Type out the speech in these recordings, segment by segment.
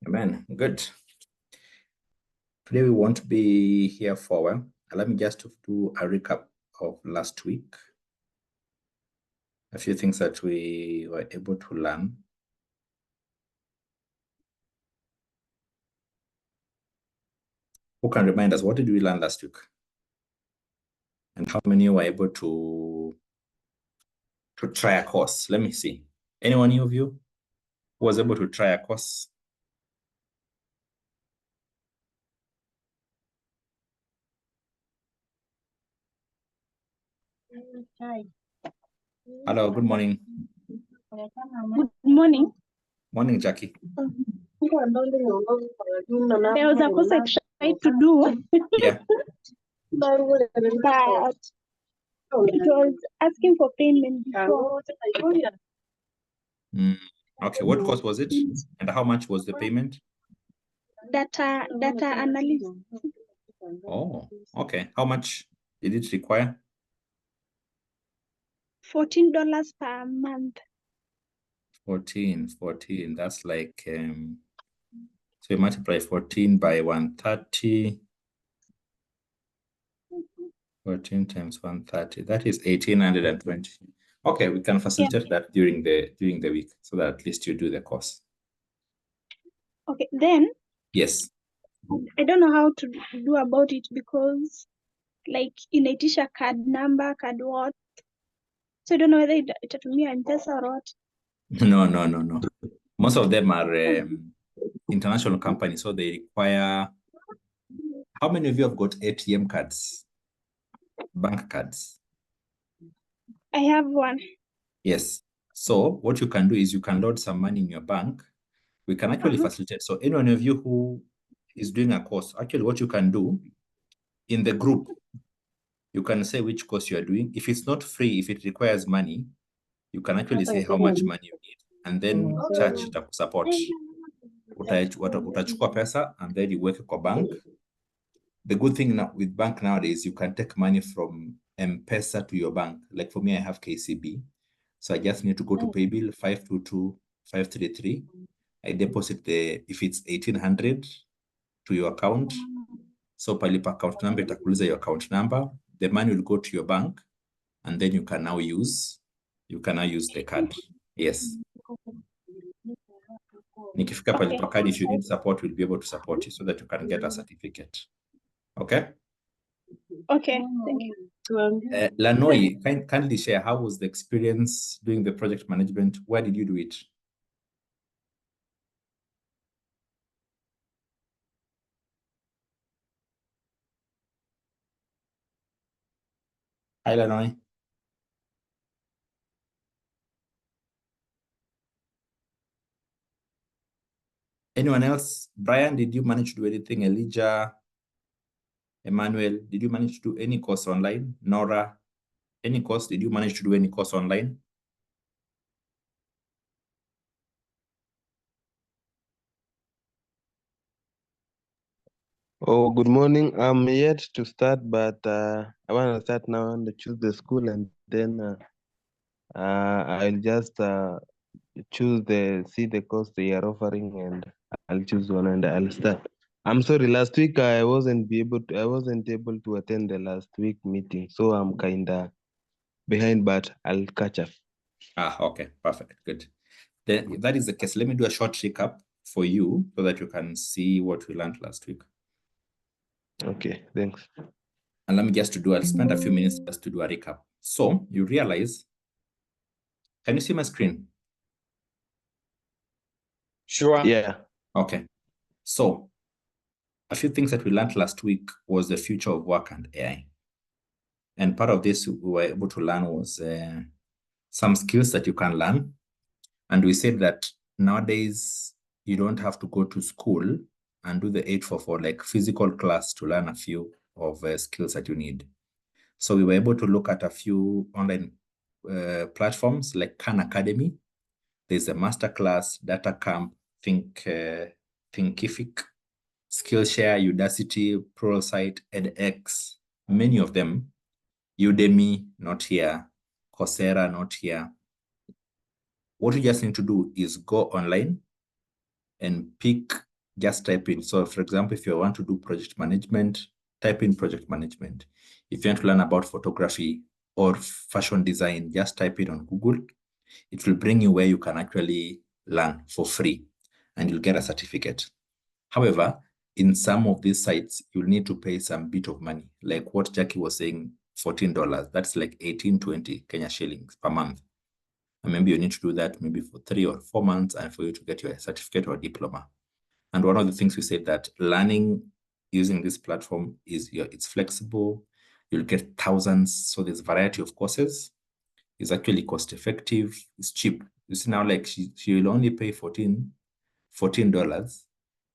Amen. Good. Today we won't be here for a while. Let me just do a recap of last week. A few things that we were able to learn. Who can remind us, what did we learn last week? And how many were able to try a course? Let me see. Anyone of you who was able to try a course? Hello, good morning. Good morning. Morning, Jackie. There was a course I tried to do. Yeah. But it was asking for payment before. Okay, what course was it? And how much was the payment? Data analysis. Oh, okay. How much did it require? $14 per month. 14. That's like so you multiply 14 by 130. 14 times 130. That is 1820. Okay, we can facilitate that during the week so that at least you do the course. Okay, then Yes. I don't know how to do about it because like inaitisha card number, card what. So I don't know whether it will be M-Pesa or what. No. Most of them are international companies, so they require. How many of you have got ATM cards? Bank cards? I have one. Yes. So what you can do is you can load some money in your bank. We can actually facilitate. So any one of you who is doing a course, actually what you can do in the group, you can say which course you are doing. If it's not free, if it requires money, you can actually say how much money you need, and then church support. Utachukua pesa and then you work kwa bank. The good thing now with bank nowadays, you can take money from M-Pesa to your bank. Like for me, I have KCB. So I just need to go to paybill 522533. I deposit if it's 1800 to your account. So palipa account number, itakuuliza your account number. The money will go to your bank, and then you can now use the card. Yes. Nikifika palipa card, if you need support, we'll be able to support you so that you can get a certificate. Okay? Okay, thank you. Lanoi, kindly share, how was the experience doing the project management? Where did you do it? Hi, Lanoi. Anyone else? Brian, did you manage to do anything? Elijah, Emmanuel, did you manage to do any course online? Nora, any course? Did you manage to do any course online? Oh, good morning. I'm yet to start, but I want to start now and choose the school, and then I'll just see the course they are offering, and I'll choose one and I'll start. I'm sorry, last week I wasn't able to attend the last week meeting, so I'm kinda behind, but I'll catch up. Okay, perfect, good. Then if that is the case, let me do a short recap for you so that you can see what we learned last week. Okay, thanks. And let me I'll spend a few minutes just to do a recap. So you realize, can you see my screen? Sure. Yeah. Okay. So a few things that we learned last week was the future of work and AI. And part of this we were able to learn was some skills that you can learn. And we said that nowadays you don't have to go to school and do the 844 like physical class to learn a few of skills that you need. So we were able to look at a few online platforms like Khan Academy. There's a masterclass, Data Camp, Thinkific, Skillshare, Udacity, Pluralsight, edX, many of them. Udemy, not here. Coursera, not here. What you just need to do is go online and pick just type in. So for example, if you want to do project management, type in project management. If you want to learn about photography or fashion design, just type it on Google. It will bring you where you can actually learn for free and you'll get a certificate. However, in some of these sites, you'll need to pay some bit of money, like what Jackie was saying, $14. That's like 1820 Kenya shillings per month. And maybe you need to do that maybe for 3 or 4 months and for you to get your certificate or diploma. And one of the things we said that learning using this platform is it's flexible. You'll get thousands. So there's a variety of courses. It's actually cost effective. It's cheap. You see now, like she will only pay $14.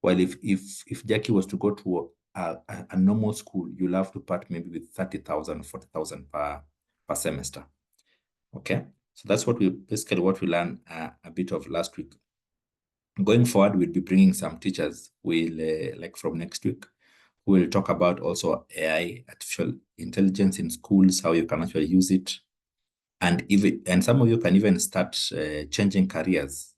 While if Jackie was to go to a normal school, you'll have to part maybe with 30,000, 40,000 per semester. Okay, so that's what we learned a bit of last week. Going forward, we'll be bringing some teachers. Like from next week, we'll talk about also AI, artificial intelligence in schools, how you can actually use it, and some of you can even start changing careers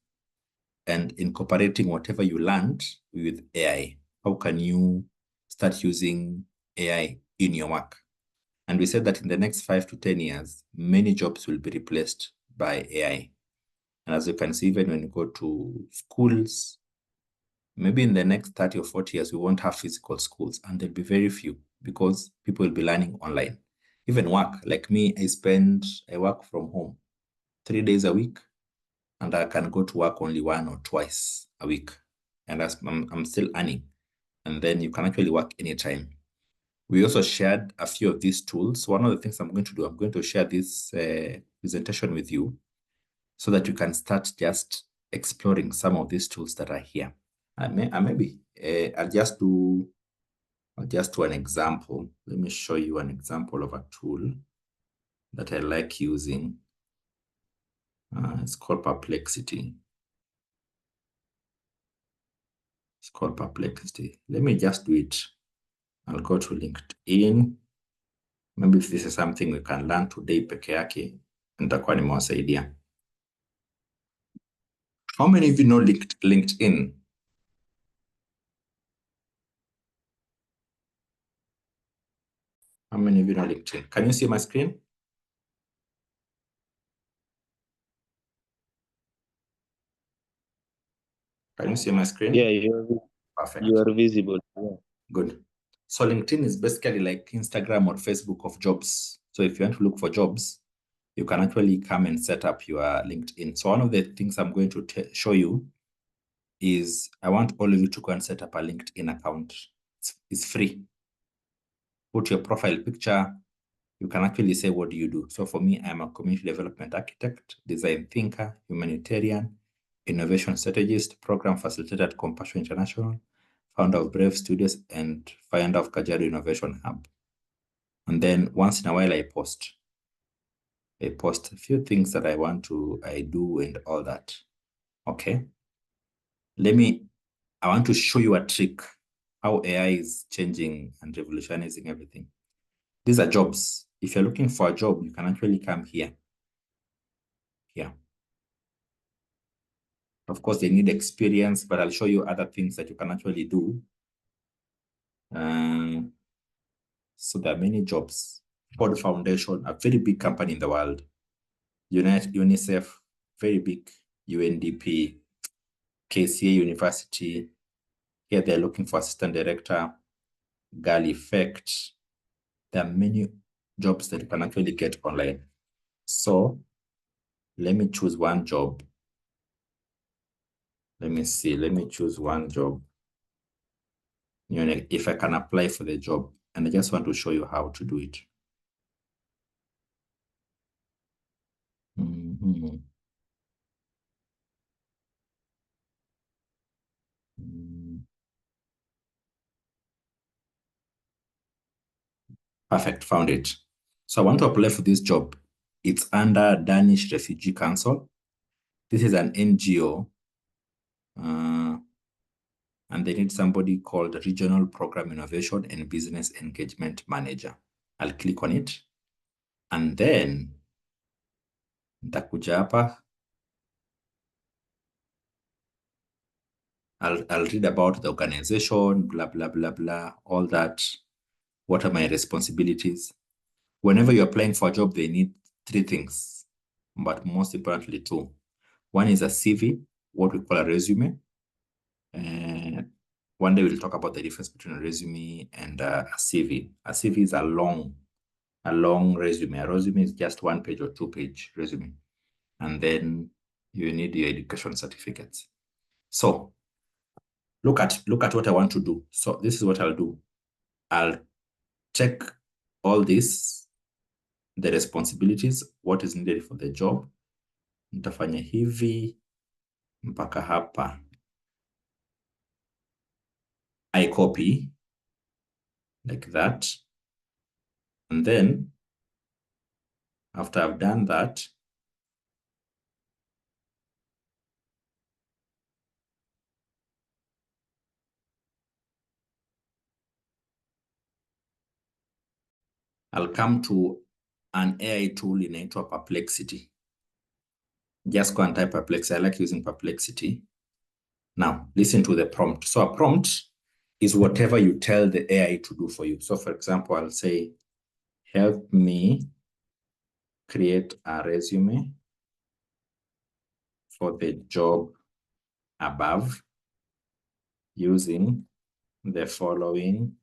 and incorporating whatever you learned with AI. How can you start using AI in your work? And we said that in the next 5 to 10 years, many jobs will be replaced by AI. And as you can see, even when you go to schools, maybe in the next 30 or 40 years, we won't have physical schools and there'll be very few because people will be learning online. Even work, like me, I work from home 3 days a week and I can go to work only 1 or twice a week. And I'm still earning. And then you can actually work anytime. We also shared a few of these tools. One of the things I'm going to do, I'm going to share this presentation with you so that you can start just exploring some of these tools that are here. I'll just do an example. Let me show you an example of a tool that I like using. It's called Perplexity. It's called Perplexity. Let me just do it. I'll go to LinkedIn. Maybe if this is something we can learn today peke yake, nitakuwa nimewasaidia. How many of you know LinkedIn? How many of you know LinkedIn? Can you see my screen? Can you see my screen? Yeah, Perfect. you are visible. Yeah. Good. So LinkedIn is basically like Instagram or Facebook of jobs. So if you want to look for jobs, you can actually come and set up your LinkedIn. So one of the things I'm going to show you is I want all of you to go and set up a LinkedIn account. It's free. Put your profile picture. You can actually say, what do you do? So for me, I'm a community development architect, design thinker, humanitarian, innovation strategist, program facilitator at Compassion International, founder of Brave Studios, and founder of Kajiado Innovation Hub. And then once in a while, I post a few things that I do and all that. Okay. I want to show you a trick, how AI is changing and revolutionizing everything. These are jobs. If you're looking for a job, you can actually come here. Here. Of course, they need experience, but I'll show you other things that you can actually do. So there are many jobs. Ford Foundation, a very big company in the world. UNICEF, very big. UNDP, KCA University. Here they're looking for assistant director. Gal Effect. There are many jobs that you can actually get online. So let me choose one job. Let me see. Let me choose one job. You know, if I can apply for the job, and I just want to show you how to do it. Perfect, found it. So I want to apply for this job. It's under Danish Refugee Council. This is an NGO. And they need somebody called Regional Program Innovation and Business Engagement Manager. I'll click on it. And then nitakuja hapa. I'll read about the organization, blah, blah, blah, blah, all that. What are my responsibilities? Whenever you're applying for a job, they need 3 things, but most importantly 2. One is a CV, what we call a resume. And one day we'll talk about the difference between a resume and a CV. A CV is a long resume. A resume is just 1 page or 2-page resume. And then you need your education certificates. So look at what I want to do. So this is what I'll do. I'll check all this, the responsibilities, what is needed for the job. Nitafanya hivi mpaka hapa. I copy like that. And then after I've done that, I'll come to an AI tool inaitwa Perplexity. Just go and type Perplexity. I like using Perplexity. Now, listen to the prompt. So a prompt is whatever you tell the AI to do for you. So for example, I'll say, help me create a resume for the job above using the following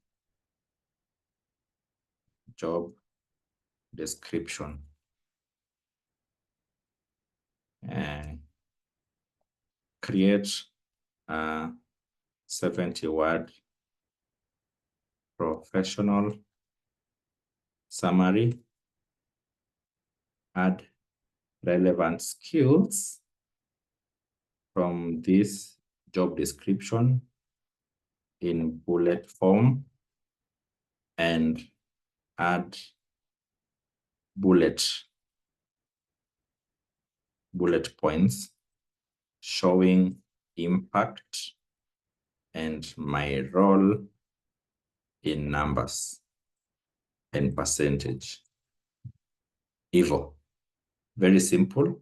job description. Create a 70-word professional summary, add relevant skills from this job description in bullet form, and add bullet points showing impact and my role in numbers and percentage. Evo, very simple.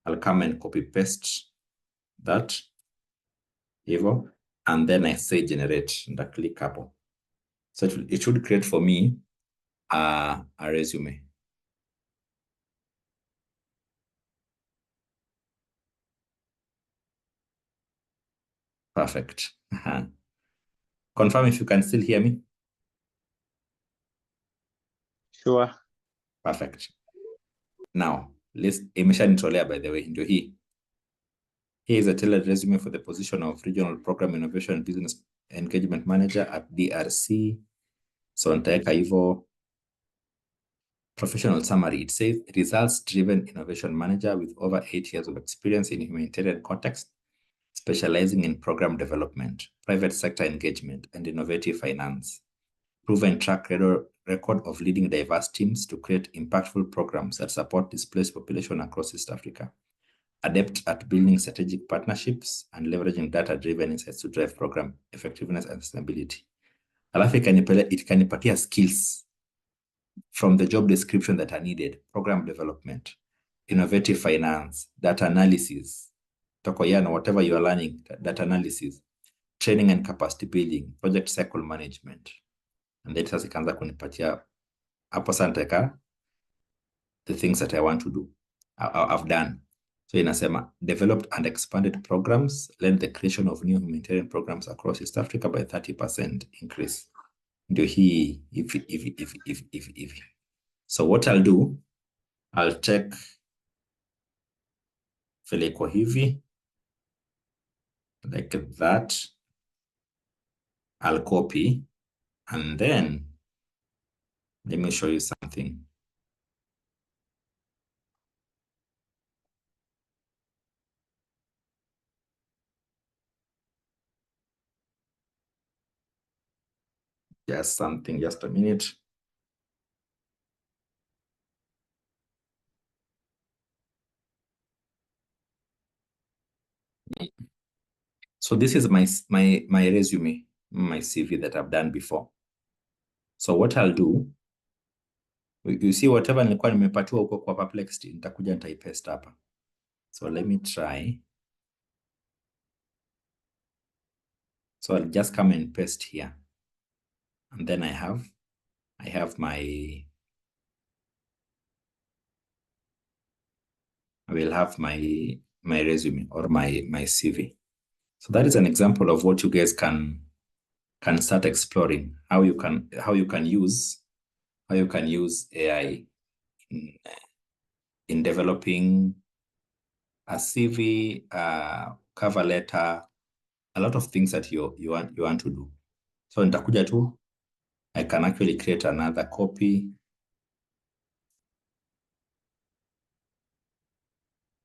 I'll come and copy paste that, Evo, and then I say generate and I click up. So it should create for me a resume. Perfect. Confirm if you can still hear me. Sure. Perfect. Now, imeshanitolea by the way, ndio hii. Here is a tailored resume for the position of Regional Program Innovation and Business Engagement Manager at DRC. So nitaweka hivyo. Professional summary. It says results-driven innovation manager with over 8 years of experience in humanitarian context, specializing in program development, private sector engagement, and innovative finance. Proven track record of leading diverse teams to create impactful programs that support displaced population across East Africa. Adept at building strategic partnerships and leveraging data-driven insights to drive program effectiveness and sustainability. Alafu ikanipatia skills from the job description that are needed: program development, innovative finance, data analysis, tokoyana, whatever you are learning, data analysis, training and capacity building, project cycle management. And then sasa ikaanza kunipatia hapo santeka the things that I want to do, I've done. So inasema developed and expanded programs, led the creation of new humanitarian programs across East Africa by 30% increase. Ndio hii if. So what I'll do, I'll check vile iko hivi, like that. I'll copy, and then let me show you something. Just a minute. So this is my resume, my CV that I've done before. So what I'll do, you see whatever nilikuwa nimepatiwa huko kwa Perplexity, nitakuja nitaipaste hapa. So let me try. So I'll just come and paste here. And then I have my, I will have my resume or my CV. So that is an example of what you guys can start exploring, how you can use AI in developing a CV, cover letter, a lot of things that you want to do. So nitakuja tu, I can actually create another copy.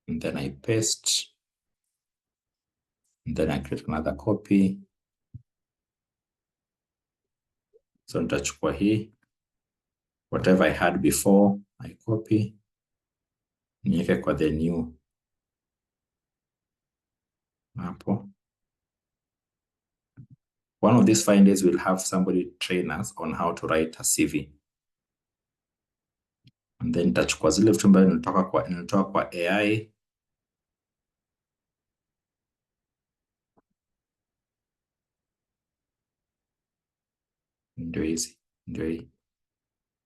And then I paste. And then I create another copy. So nitachukua hii. Whatever I had before, I copy. Niweke kwa the new. Hapo. One of these fine days will have somebody train us on how to write a CV. And then nitachukua zile vitu ambazo nilitoka kwa AI. Ndio hizi, ndio hii.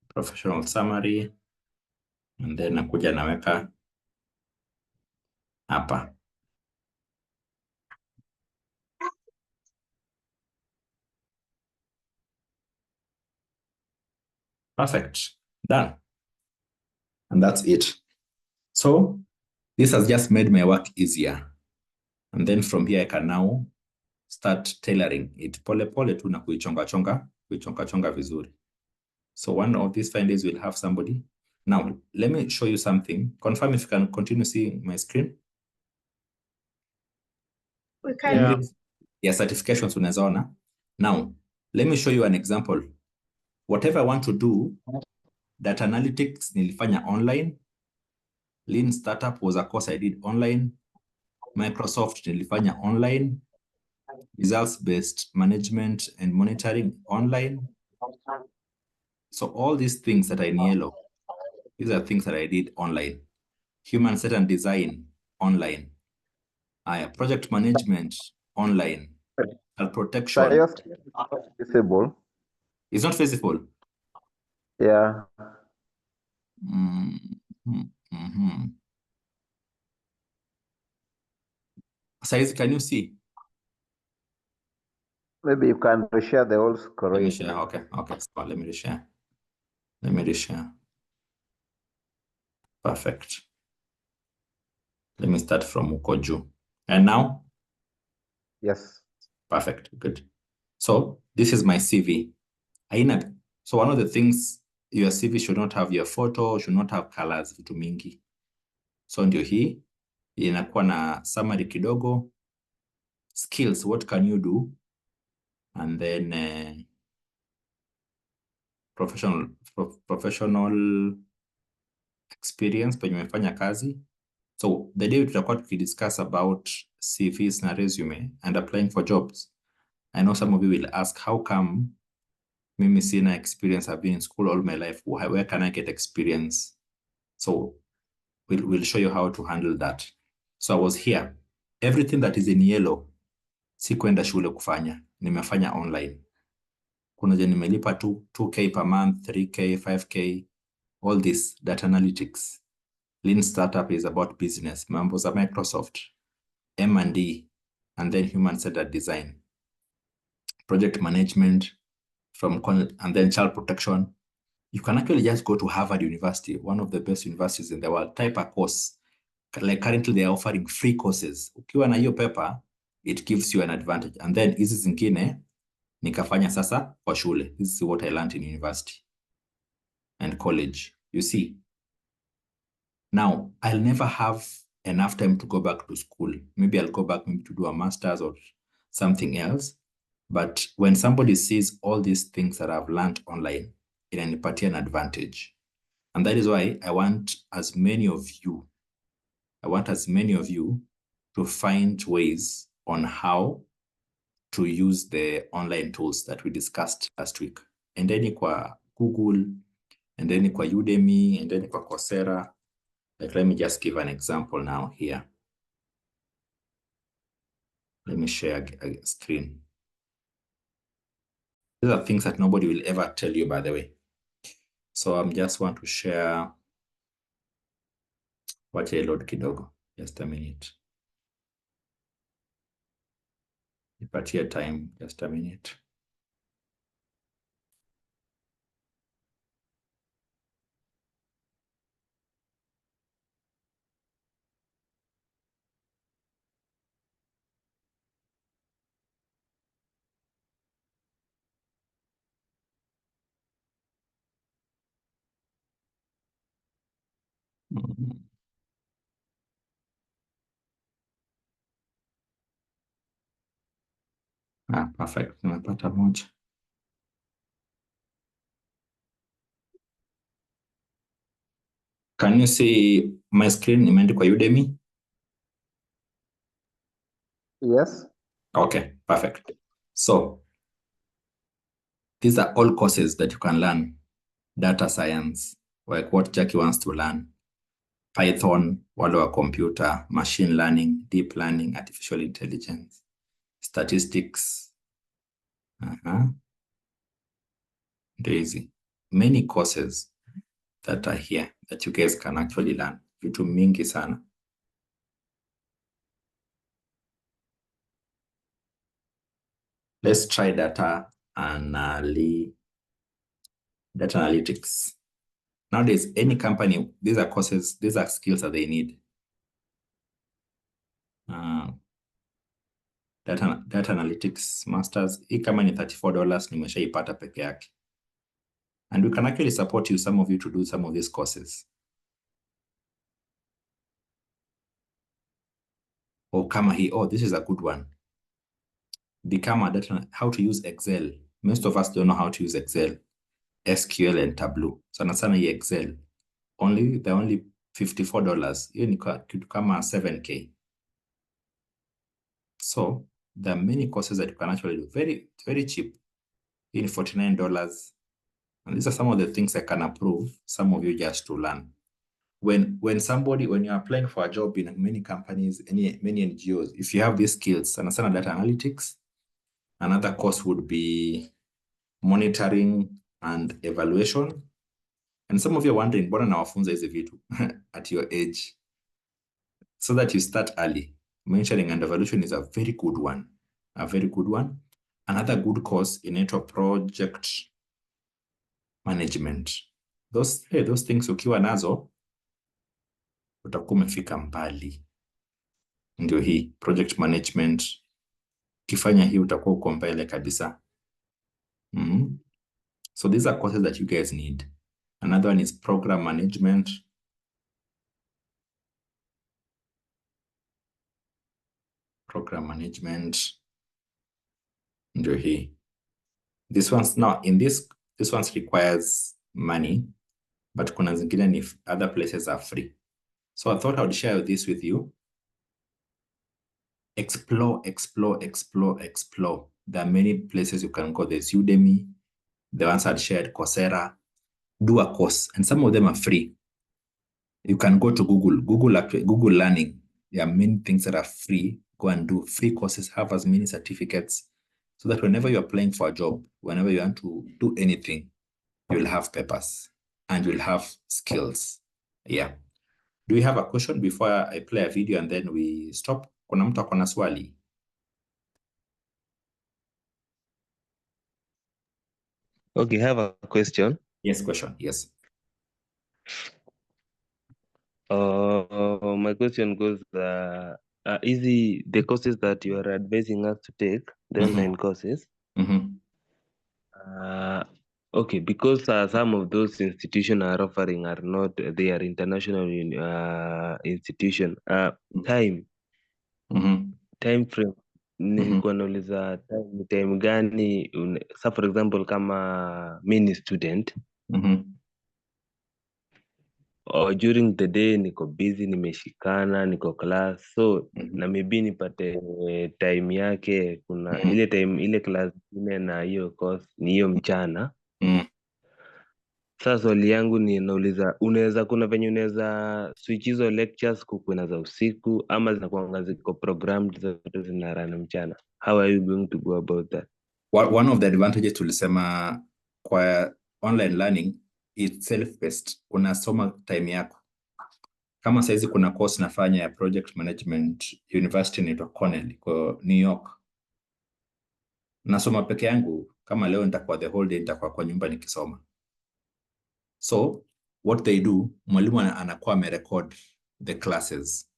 Professional summary. And then nakuja naweka hapa. Perfect. Done. And that's it. So this has just made my work easier. And then from here I can now start tailoring it pole pole tu na kuichonga vizuri. So one of these fine days will have somebody. Now, let me show you something. Confirm if you can continue seeing my screen. We can. Yeah, certifications unaweza ona. Now, let me show you an example. Whatever I want to do, data analytics nilifanya online. Lean startup was a course I did online. Microsoft nilifanya online. Results-based management and monitoring online. So all these things that are in yellow, these are things that I did online. Human set and design, online. Project management, online. Protection. Your screen is not visible. It's not visible. Yeah. Size, can you see? Maybe you can reshare the whole screen. Let me share. Okay. So let me reshare. Perfect. Let me start from Ukoju. And now? Yes. Perfect. Good. So this is my CV. So one of the things, your CV should not have your photo, should not have colors, vitu mingi. So ndio hii inakuwa na summary kidogo, skills, what can you do, and then professional experience penye umefanya kazi. So the day tutakuwa tukidiscuss about CVs na resume and applying for jobs. I know some of you will ask, how come mimi sina experience? I've been in school all my life. Where can I get experience? So we'll show you how to handle that. So I was here. Everything that is in yellow, sikuenda shule kufanya. Nimefanya online. Kuna je nimelipa 2K per month, 3K, 5K, all this data analytics. Lean startup is about business. Mambo za Microsoft, M&D, and then human-centered design. Project management, and then child protection. You can actually just go to Harvard University, one of the best universities in the world, type a course. Like currently they are offering free courses. Ukiwa na hiyo paper, it gives you an advantage. And then hizi zingine, nikafanya sasa kwa shule. This is what I learned in university and college. You see? Now, I'll never have enough time to go back to school. Maybe I'll go back to do a master's or something else. But when somebody sees all these things that I've learned online, inanipatia an advantage. And that is why I want as many of you to find ways on how to use the online tools that we discussed last week. And then kwa Google, and then kwa Udemy, and then kwa Coursera. Like, let me just give an example now here. Let me share a screen. These are things that nobody will ever tell you, by the way. So I'm just want to share what I load kidogo. Just a minute. Nipatie time, just a minute. Perfect. Nimepata moja. Can you see my screen imeandikwa Udemy? Yes. Okay, perfect. So these are all courses that you can learn. Data science, like what Jackie wants to learn. Python, wale wa computer, machine learning, deep learning, artificial intelligence, statistics. Daisy. Many courses that are here that you guys can actually learn. Vitu mingi sana. Let's try data analytics. Nowadays, any company, these are courses, these are skills that they need. Data analytics masters, hii kama ni $34 nimeshaipata peke yake. And we can actually support you, some of you, to do some of these courses. Or kama hii, oh, this is a good one. Become a data, how to use Excel. Most of us don't know how to use Excel, SQL and Tableau. Sana sana hii Excel. They're only $54. Hiyo ni kitu kama 7K. So there are many courses that you can actually do very, very cheap. In $49. And these are some of the things I can approve some of you just to learn. When you're applying for a job in many companies, many NGOs, if you have these skills, and sana data analytics, another course would be monitoring and evaluation. And some of you are wondering, mbona nawafunza hizi vitu at your age? So that you start early. Monitoring and evaluation is a very good one. A very good one. Another good course inaitwa project management. Those things ukiwa nazo, utakuwa umefika mbali. Ndio hii, project management. Ukifanya hii utakuwa uko mbele kabisa. So these are courses that you guys need. Another one is program management. Program management. Ndio hii. This one's now in this one's requires money, but kuna zingine if other places are free. So I thought I would share this with you. Explore. There are many places you can go. There's Udemy, the ones I'd shared, Coursera. Do a course, and some of them are free. You can go to Google Learning. There are many things that are free. Go and do free courses, have as many certificates, so that whenever you're applying for a job, whenever you want to do anything, you'll have papers and you'll have skills. Yeah. Do you have a question before I play a video and then we stop? Kuna mtu ako na swali? Okay, I have a question. Yes, question. Yes. My question goes, is the courses that you are advising us to take, the online courses? Okay, because some of those institutions are offering are not, they are international institution. Time frame, nilikuwa nauliza time gani, sa for example kama mi ni student, or during the day niko busy, nimeshikana, niko class, so na maybe nipate time yake, kuna ile time ile class ile na hiyo course ni hiyo mchana. Sasa swali yangu ni nauliza, kuna venye unaweza switch hizo lectures kukuwe za usiku, ama zinakuanga ziko programmed zote zinarana mchana? How are you going to go about that? One of the advantages tulisema kwa online learning, it's self-paced. Unasoma time yako. Kama saizi kuna course nafanya ya project management university inaitwa Cornell kwa New York. Nasoma peke yangu. Kama leo nitakuwa the whole day nitakuwa kwa nyumba nikisoma. So what they do, mwalimu anakuwa amerecord the classes.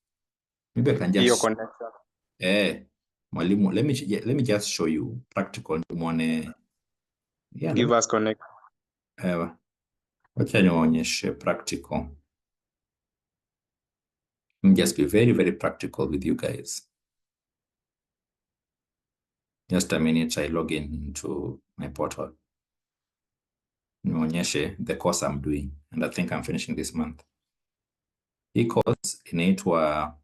Maybe I can just mwalimu, let me just show you practical. Yeah, give us connect. Wacha niwaonyeshe practical. Let me just be very, very practical with you guys. Just a minute, I log in into my portal. Niwaonyeshe the course I'm doing, and I think I'm finishing this month. Hii course inaitwa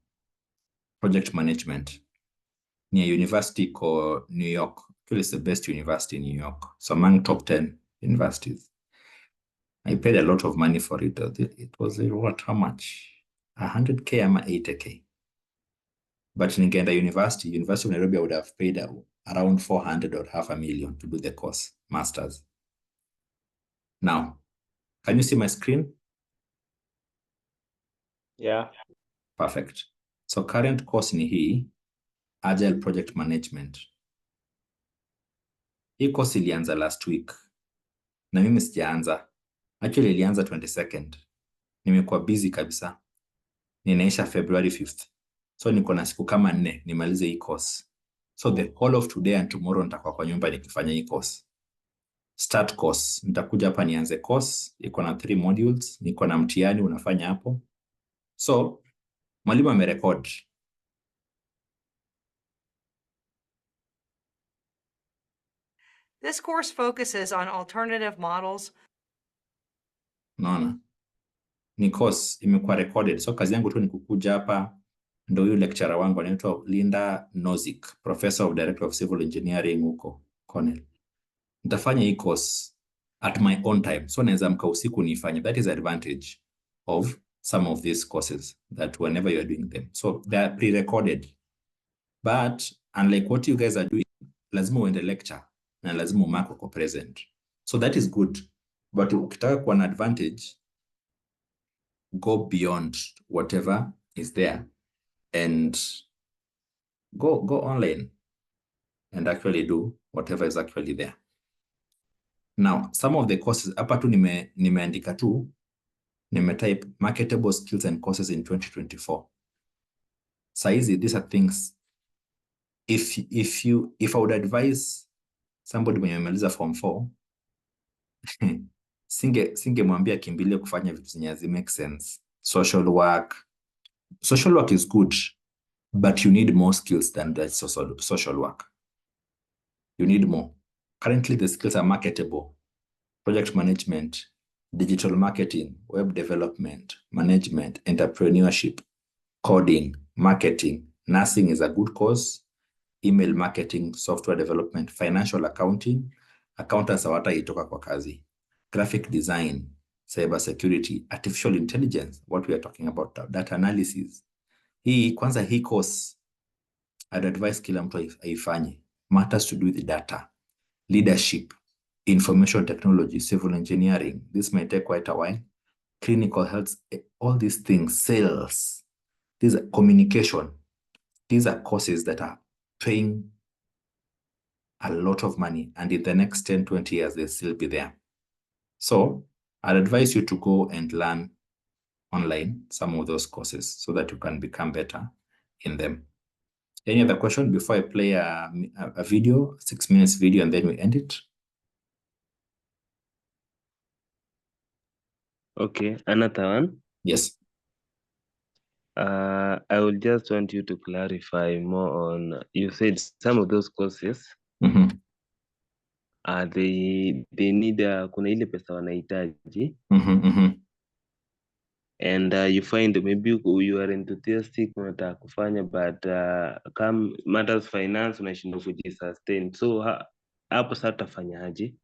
project management. Ni a university called New York. Actually, it's the best university in New York. So among top 10 universities. I paid a lot of money for it. It was what? How much? 100K or 80K. But Ningenda University of Nairobi, I would have paid around 400 or $500,000 to do the course, masters. Now, can you see my screen? Yeah. Perfect. So current course ni hii, Agile Project Management. Hii course ilianza last week. Na mimi sijaanza. Actually ilianza 22nd. Nimekuwa busy kabisa. Ninaisha February 5th. So niko na siku kama 4 nimalize hii course. So the whole of today and tomorrow nitakuwa kwa nyumba nikifanya hii course. Start course. Nitakuja hapa nianze course. Iko na 3 modules. Niko na mtihani unafanya hapo. So mwalimu amerecord. This course focuses on alternative models. Naona. Ni course imekuwa recorded. So kazi yangu tu ni kukuja hapa. Ndio huyu lecturer wangu anaitwa Linda Nozick, Professor of Director of Civil Engineering huko Cornell. Nitafanya hii course at my own time. So naweza amka usiku nifanye. That is the advantage of some of these courses, that whenever you are doing them. So they are pre-recorded. But unlike what you guys are doing, lazima uende lecture na lazima umark uko present. So that is good. But ukitaka kuwa na advantage, go beyond whatever is there and go online and actually do whatever is actually there. Now, some of the courses, hapa tu nimeandika tu, nimetype marketable skills and courses in 2024. Saizi, these are things, if I would advise somebody mwenye amemaliza form 4, singemwambia kimbilie kufanya vitu zenye hazi make sense. Social work is good, but you need more skills than that social work. You need more. Currently, the skills are marketable: project management, digital marketing, web development, management, entrepreneurship, coding, marketing. Nursing is a good course. Email marketing, software development, financial accounting, accountants hawataitoka kwa kazi. Graphic design, cyber security, artificial intelligence, what we are talking about, data analysis. Hii course, I'd advise kila mtu aifanye. Matters to do with data, leadership, information technology, civil engineering. This may take quite a while. Clinical health, all these things, sales, these are communication. These are courses that are paying a lot of money, and in the next 10, 20 years, they'll still be there. So I'd advise you to go and learn online some of those courses so that you can become better in them. Any other question before I play a video, 6 minutes video, and then we end it? Okay, another one. Yes. I will just want you to clarify more on, you said some of those courses, they need kuna ile pesa wanahitaji, and you find maybe you are enthusiastic unataka kufanya, but come matters finance unashindwa kujisustain. So hapo sasa utafanyaje?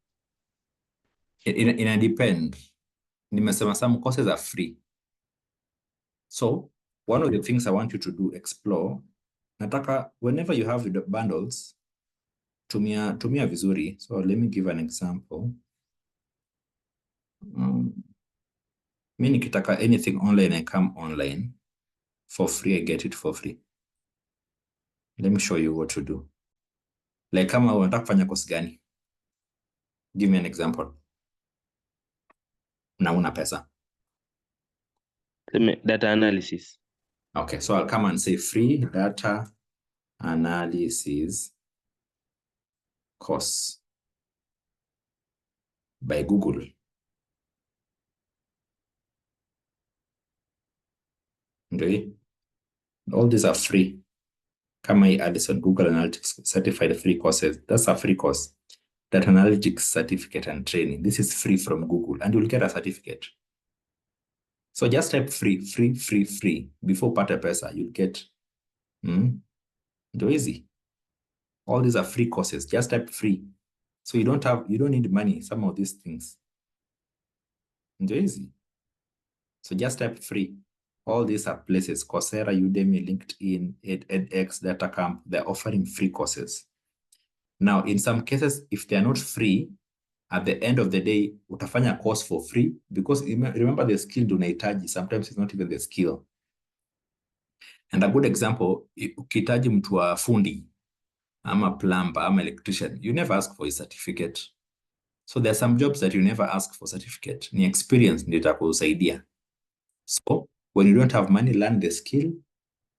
Ina depend. Nimesema some courses are free. So one of the things I want you to do, explore, nataka whenever you have the bundles, tumia vizuri. So let me give an example. Mi nikitaka anything online, I come online for free, I get it for free. Let me show you what to do. Like kama unataka kufanya course gani? Give me an example. Na una pesa. Data analysis. Okay, so I'll come and say free data analysis course by Google. Okay, all these are free. Kama hii Addison Google Analytics certified free courses, that's a free course. Data analytics certificate and training. This is free from Google, and you'll get a certificate. So just type free. Before pata pesa, you'll get. Easy. All these are free courses. Just type free. So you don't need money. Some of these things. Easy. So just type free. All these are places: Coursera, Udemy, LinkedIn, edX, DataCamp. They're offering free courses. Now, in some cases, if they're not free, at the end of the day, utafanya course for free, because remember the skill unahitaji, sometimes it's not even the skill. And a good example, ukihitaji mtu wa fundi, ama plumber, ama electrician, you never ask for a certificate. So there are some jobs that you never ask for certificate. Ni experience ndio itakusaidia. So when you don't have money, learn the skill.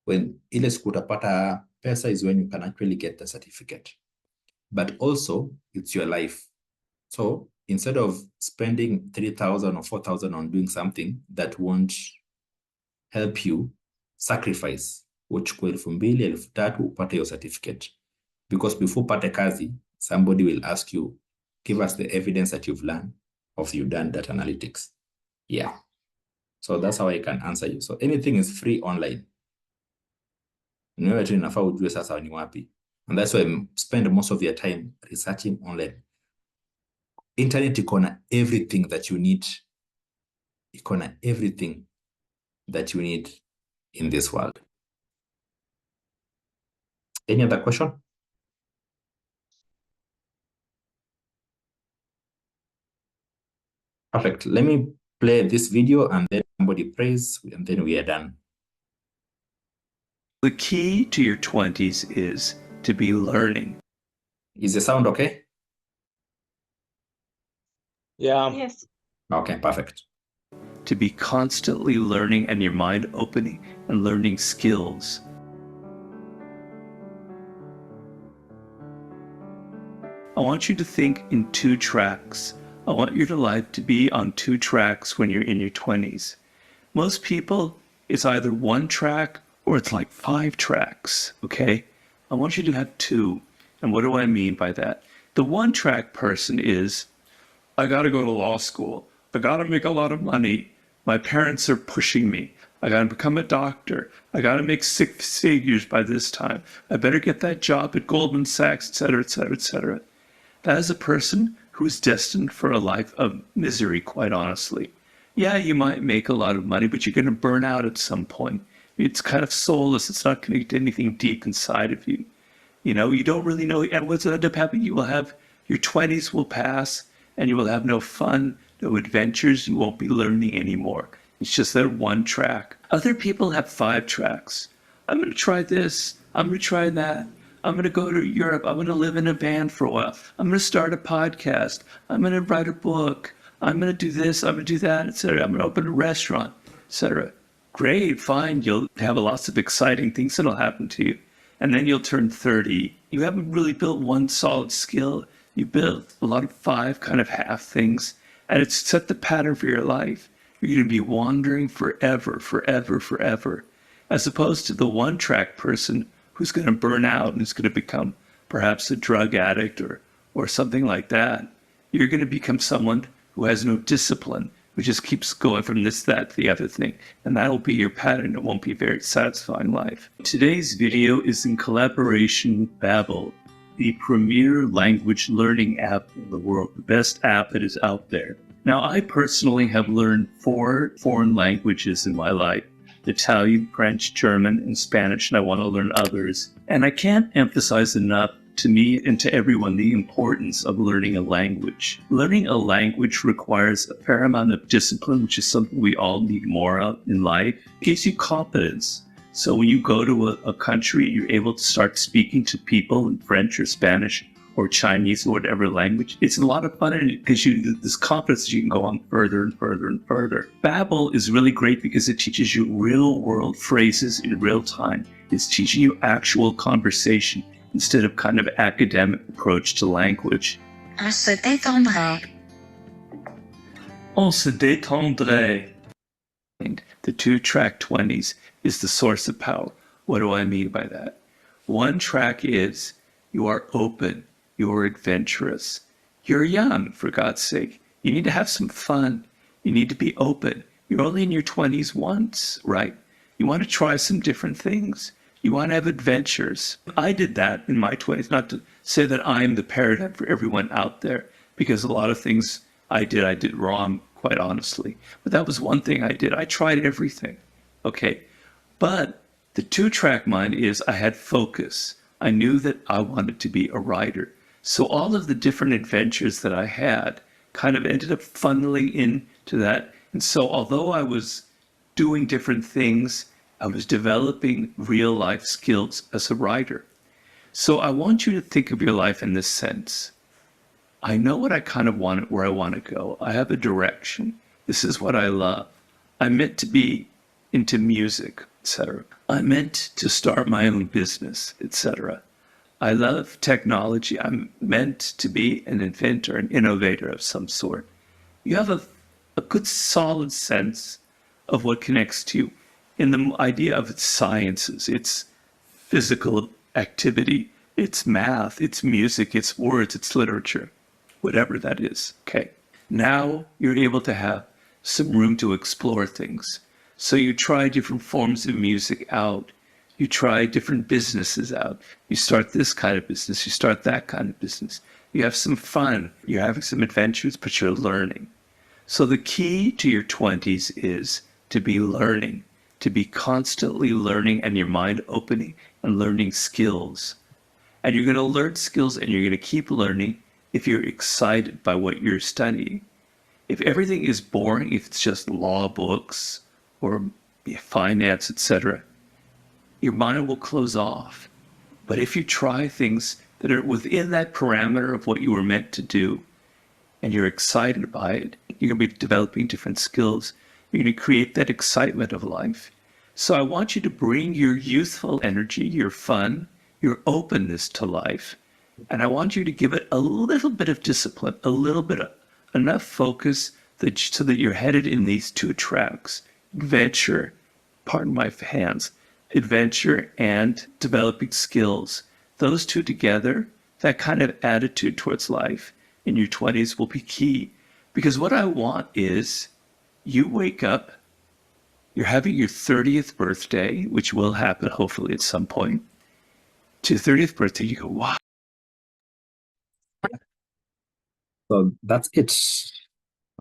When ile siku utapata pesa is when you can actually get the certificate. But also, it's your life. So instead of spending 3,000 or 4,000 on doing something that won't help you, sacrifice. Uchukue 2,000, 3,000 upate your certificate. Because before upate kazi, somebody will ask you, give us the evidence that you've learned of you've done data analytics. Yeah. So that's how I can answer you. So anything is free online. Inafaa ujue sasa ni wapi. And that's why I spend most of your time researching online. Internet iko na everything that you need. Iko na everything that you need in this world. Any other question? Perfect. Let me play this video and then somebody prays and then we are done. The key to your 20s is to be learning. Is the sound okay? Yeah. Yes. Okay, perfect. To be constantly learning and your mind opening and learning skills. I want you to think in 2 tracks. I want your life to be on 2 tracks when you're in your 20s. Most people, it's either 1 track or it's like 5 tracks, okay? I want you to have 2. And what do I mean by that? The 1 track person is, I gotta go to law school. I gotta make a lot of money. My parents are pushing me. I gotta become a doctor. I gotta make 6 figures by this time. I better get that job at Goldman Sachs, etc., etc., etc. That is a person who is destined for a life of misery, quite honestly. Yeah, you might make a lot of money, but you're going to burn out at some point. It's kind of soulless. It's not going to get anything deep inside of you. You know, you don't really know. And what's going to end up happening, you will have, your 20s will pass, and you will have no fun, no adventures. You won't be learning anymore. It's just that 1 track. Other people have 5 tracks. I'm going to try this. I'm going to try that. I'm going to go to Europe. I'm going to live in a band for a while. I'm going to start a podcast. I'm going to write a book. I'm going to do this. I'm going to do that, etc. I'm going to open a restaurant, etc. Great, fine. You'll have lots of exciting things that'll happen to you. And then you'll turn 30. You haven't really built 1 solid skill. You built a lot of 5 kind of half things. And it's set the pattern for your life. You're going to be wandering forever, forever, forever. As opposed to the 1 track person who's going to burn out and is going to become perhaps a drug addict or something like that. You're going to become someone who has no discipline, who just keeps going from this, that, to the other thing. And that'll be your pattern. It won't be a very satisfying life. Today's video is in collaboration with Babbel, the premier language learning app in the world, the best app that is out there. Now, I personally have learned 4 foreign languages in my life: Italian, French, German, and Spanish, and I want to learn others. And I can't emphasize enough to me and to everyone the importance of learning a language. Learning a language requires a fair amount of discipline, which is something we all need more of in life. It gives you confidence. So when you go to a country, you're able to start speaking to people in French or Spanish or Chinese or whatever language. It's a lot of fun, and it gives you this confidence that you can go on further and further and further. Babbel is really great because it teaches you real world phrases in real time. It's teaching you actual conversation instead of kind of academic approach to language. On se détendrait. On se détendrait. The 2-track 20s is the source of power. What do I mean by that? 1 track is you are open, you're adventurous, you're young, for God's sake. You need to have some fun. You need to be open. You're only in your 20s once, right? You want to try some different things. You want to have adventures. I did that in my 20s, not to say that I'm the paradigm for everyone out there, because a lot of things I did wrong, quite honestly. But that was one thing I did. I tried everything. Okay. But the 2-track mind is I had focus. I knew that I wanted to be a writer. So all of the different adventures that I had kind of ended up funneling into that. And so although I was doing different things, I was developing real life skills as a writer. So I want you to think of your life in this sense. I know what I kind of want, where I want to go. I have a direction. This is what I love. I'm meant to be into music, etc. I'm meant to start my own business, etc. I love technology. I'm meant to be an inventor, an innovator of some sort. You have a good solid sense of what connects to you. In the idea of its sciences, it's physical activity, it's math, it's music, it's words, it's literature, whatever that is. Okay. Now you're able to have some room to explore things. So you try different forms of music out. You try different businesses out. You start this kind of business. You start that kind of business. You have some fun. You're having some adventures, but you're learning. So the key to your 20s is to be learning, to be constantly learning and your mind opening and learning skills. And you're going to learn skills and you're going to keep learning if you're excited by what you're studying. If everything is boring, if it's just law books or finance, etc., your mind will close off. But if you try things that are within that parameter of what you were meant to do, and you're excited by it, you're going to be developing different skills. You're going to create that excitement of life. So I want you to bring your youthful energy, your fun, your openness to life. And I want you to give it a little bit of discipline, a little bit of enough focus so that you're headed in these 2 tracks. Adventure, pardon my hands, adventure and developing skills. Those 2 together, that kind of attitude towards life in your 20s will be key. Because what I want is you wake up, you're having your 30th birthday, which will happen hopefully at some point. To your 30th birthday, you go, wow. So that's it.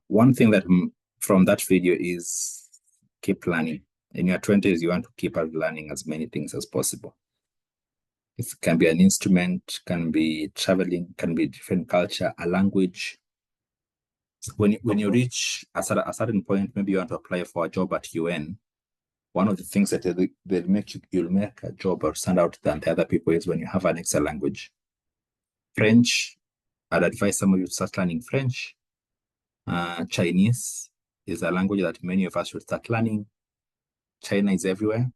One thing that from that video is keep learning. In your 20s, you want to keep learning as many things as possible. It can be an instrument, can be traveling, can be different culture, a language. When you reach a certain point, maybe you want to apply for a job at UN. One of the things that you'll make a job or stand out than the other people is when you have an extra language. French, I'd advise some of you to start learning French. Chinese is a language that many of us should start learning. China is everywhere.